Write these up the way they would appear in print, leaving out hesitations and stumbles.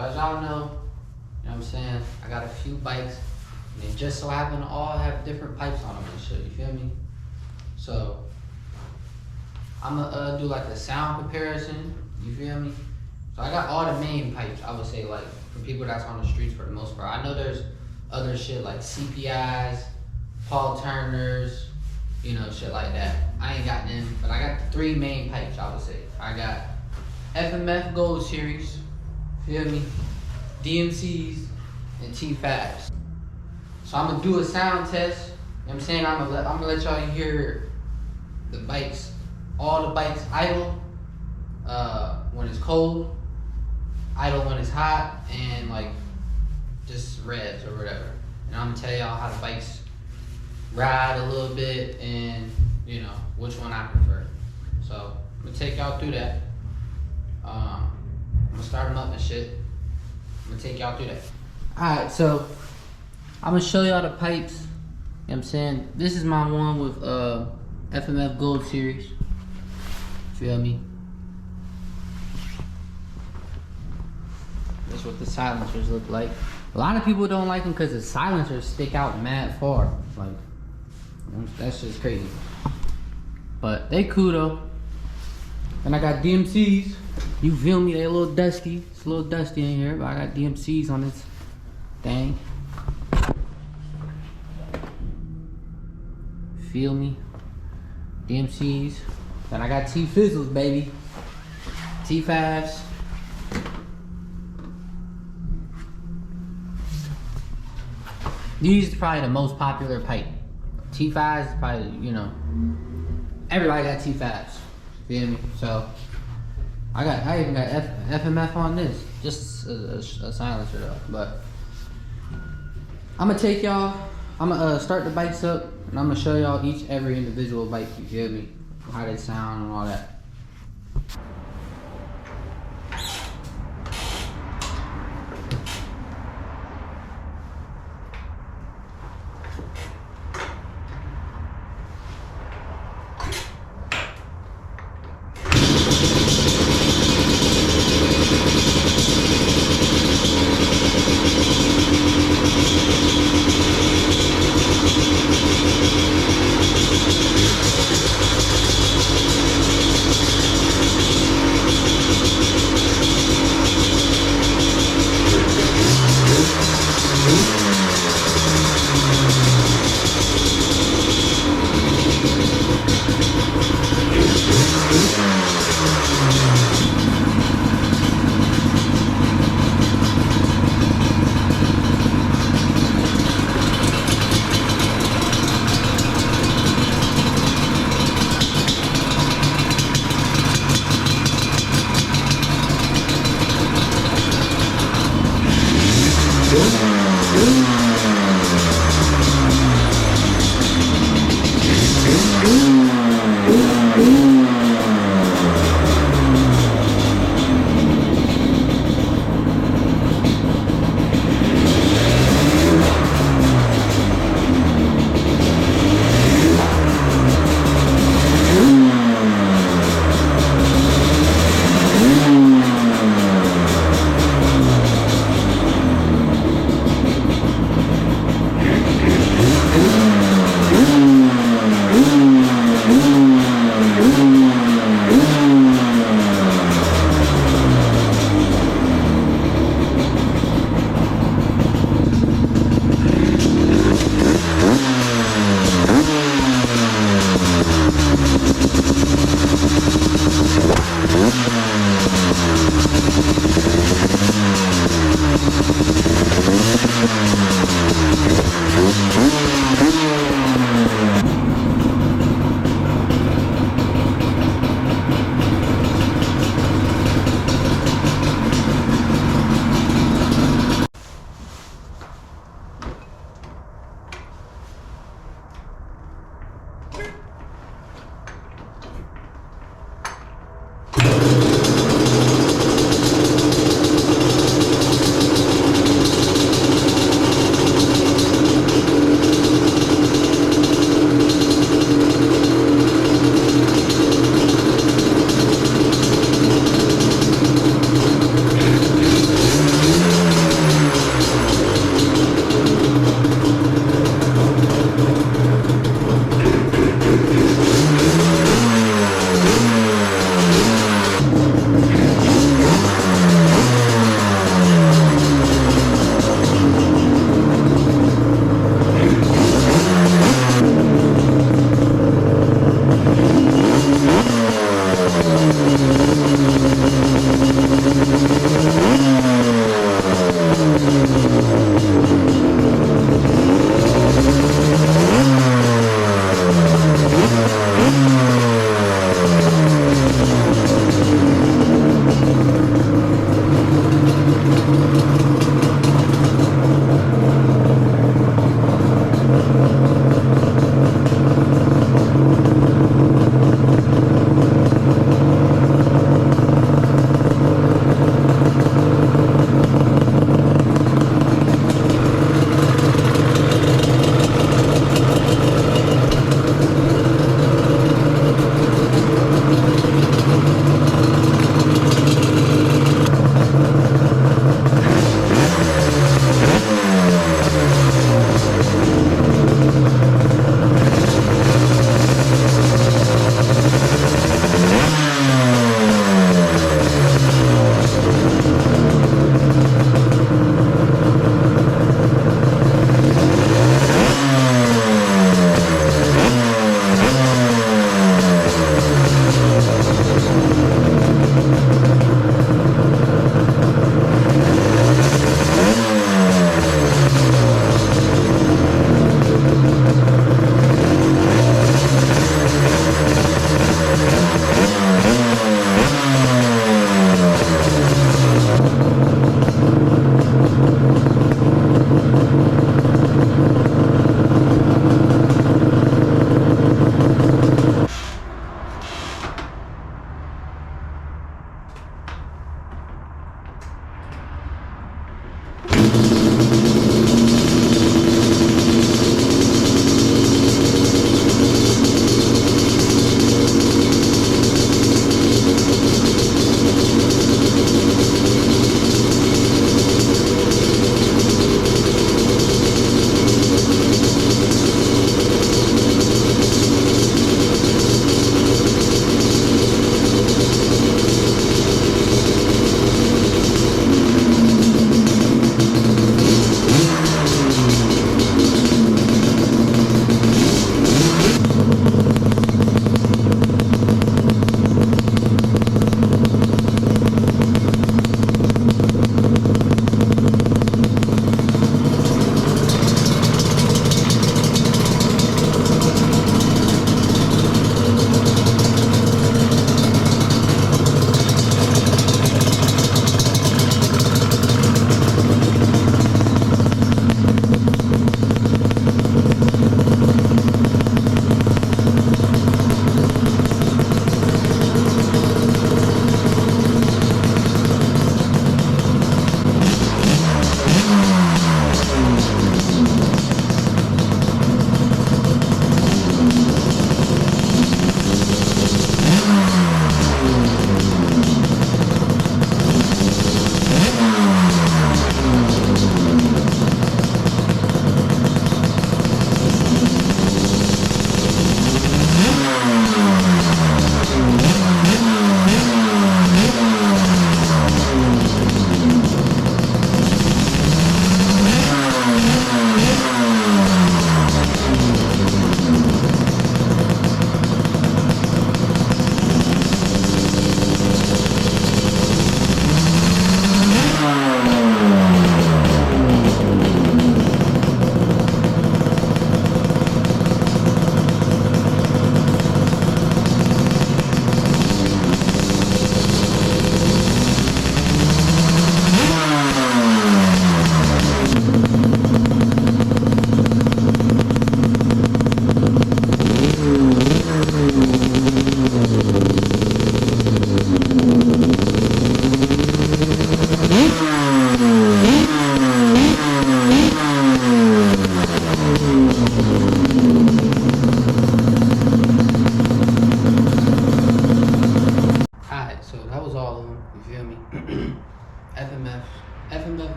as y'all know, you know what I'm saying, I got a few bikes, and they just so happen to all have different pipes on them and shit, you feel me? So, I'ma do like a sound comparison, you feel me? So I got all the main pipes, I would say, like, for people that's on the streets for the most part. I know there's other shit like CPIs, Paul Turners, you know, shit like that. I ain't got them, but I got the 3 main pipes, I would say. I got FMF Gold Series, feel me? DMCs, and T5s. So I'm gonna do a sound test, you know what I'm saying? I'm gonna let y'all hear the bikes, all the bikes idle, when it's cold, idle when it's hot, and like just revs or whatever. And I'm gonna tell y'all how the bikes ride a little bit and, you know, which one I prefer. So I'm gonna take y'all through that. I'm gonna start them up and shit. I'm gonna take y'all through that. Alright, so I'm gonna show y'all the pipes. You know what I'm saying? This is my one with FMF Gold Series. Feel me? That's what the silencers look like. A lot of people don't like them because the silencers stick out mad far. Like, that's just crazy. But they cool though. And I got DMCs. You feel me? They a little dusty. It's a little dusty in here, but I got DMCs on this thing. Feel me? DMCs. Then I got T-Fizzles, baby. T5s. These are probably the most popular pipe. T5s is probably, you know, everybody got T5s. Feel me? So I even got FMF on this. Just a silencer though. But I'm gonna take y'all, I'm gonna start the bikes up, and I'm gonna show y'all every individual bike, you feel me? How they sound and all that.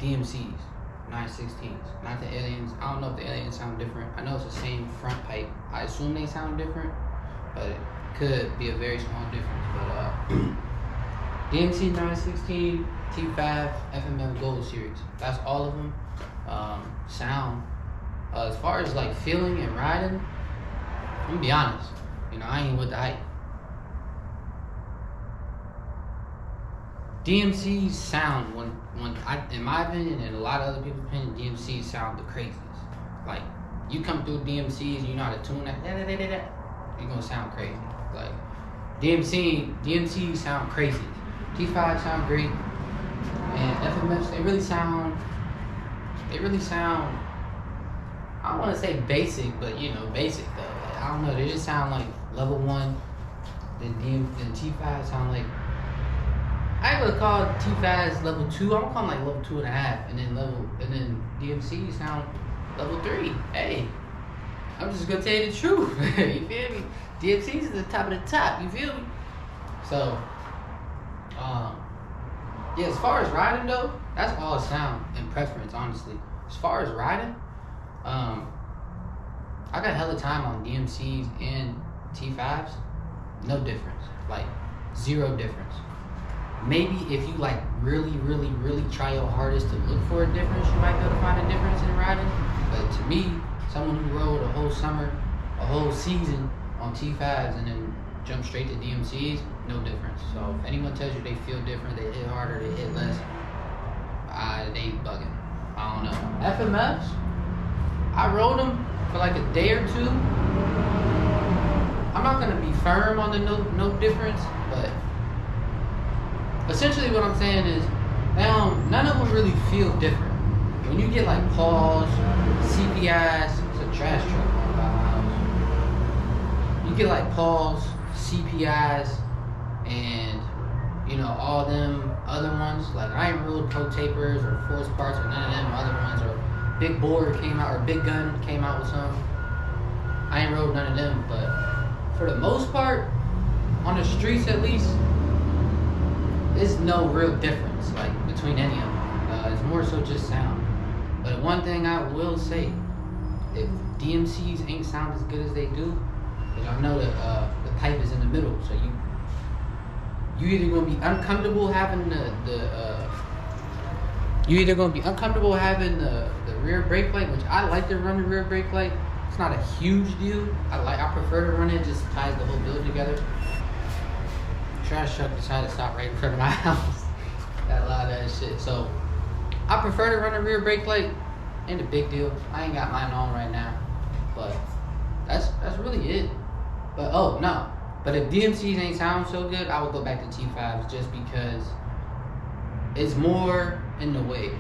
DMCs, 916s, not the aliens. I don't know if the aliens sound different. I know it's the same front pipe. I assume they sound different, but it could be a very small difference. But DMC 916, T5, FMF Gold Series. That's all of them. Sound. As far as like feeling and riding, I'm gonna be honest. You know, I ain't with the hype. DMCs sound in my opinion and a lot of other people's opinion, DMCs sound the craziest. Like you come through DMCs, you know how to tune that, you're gonna sound crazy. Like DMCs sound crazy. T5 sound great, and FMFs they really sound. I don't want to say basic, but you know, basic though. Like, I don't know. They just sound like level 1. Then T5 sound like. I would call T5s level 2. I'm gonna call them like level 2.5, and then DMC sound level 3. Hey, I'm just gonna tell you the truth. You feel me? DMCs is the top of the top. You feel me? So, yeah. As far as riding though, that's all sound and preference, honestly. As far as riding, I got hella time on DMCs and T5s. No difference. Like, zero difference. Maybe if you like really try your hardest to look for a difference, you might be able to find a difference in riding. But to me, someone who rode a whole summer, a whole season on T5s and then jump straight to DMCs, no difference. So if anyone tells you they feel different, they hit harder, they hit less, they bugging. I don't know. FMFs, I rode them for like a day or two. I'm not gonna be firm on the no difference, but essentially what I'm saying is none of them really feel different. When you get like pause, CPIs, it's a trash truck going by my house. You get like pause, CPIs, and you know all them other ones. Like I ain't ruled Pro Tapers or Force Parts or none of them other ones. Or Big Board came out, or Big Gun came out with some. I ain't rode none of them, but for the most part, on the streets at least, there's no real difference like between any of them. It's more so just sound. But one thing I will say, if DMCs ain't sound as good as they do, is I know that the pipe is in the middle, so you either gonna be uncomfortable having the rear brake light, which I like to run the rear brake light. It's not a huge deal. I prefer to run it, just ties the whole build together. Trash truck decided to stop right in front of my house. Got a lot of that shit. So I prefer to run a rear brake light. Ain't a big deal. I ain't got mine on right now. But that's really it. But But if DMCs ain't sound so good, I would go back to T5s just because it's more in the way,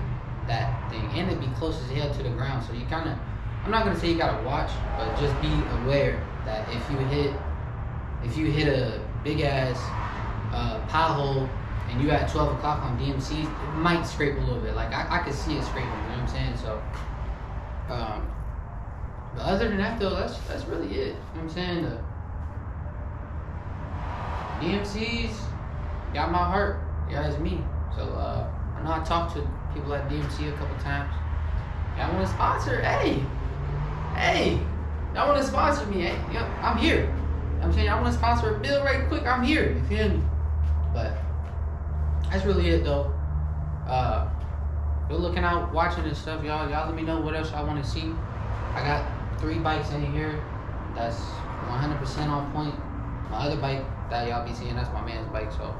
that thing. And it'd be close as hell to the ground. So you kinda, I'm not gonna say you gotta watch, but just be aware that if you hit a big ass pothole and you at 12 o'clock on DMCs, it might scrape a little bit. Like I could see it scraping, you know what I'm saying? So but other than that though, that's really it. You know what I'm saying? The DMCs got my heart. Yeah, it's me. So I know I talked to people at DMC a couple times. Y'all want to sponsor? Hey, y'all want to sponsor me? Hey, yo, I'm here. You know what I'm saying, y'all want to sponsor a bill right quick? I'm here. You feel me? But that's really it though. Go looking out, watching and stuff, y'all. Y'all let me know what else y'all want to see. I got 3 bikes in here that's 100% on point. My other bike that y'all be seeing, that's my man's bike. So,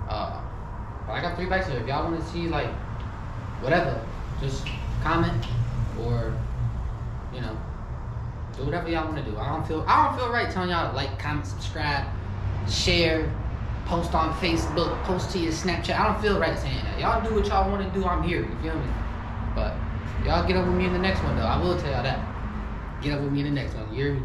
but I got 3 bikes here. If y'all want to see like whatever, just comment or do whatever y'all want to do. I don't feel right telling y'all to like, comment, subscribe, share, post on Facebook, post to your Snapchat. I don't feel right saying that. Y'all do what y'all want to do. I'm here. You feel me? But y'all get up with me in the next one though. I will tell y'all that. Get up with me in the next one. You hear me?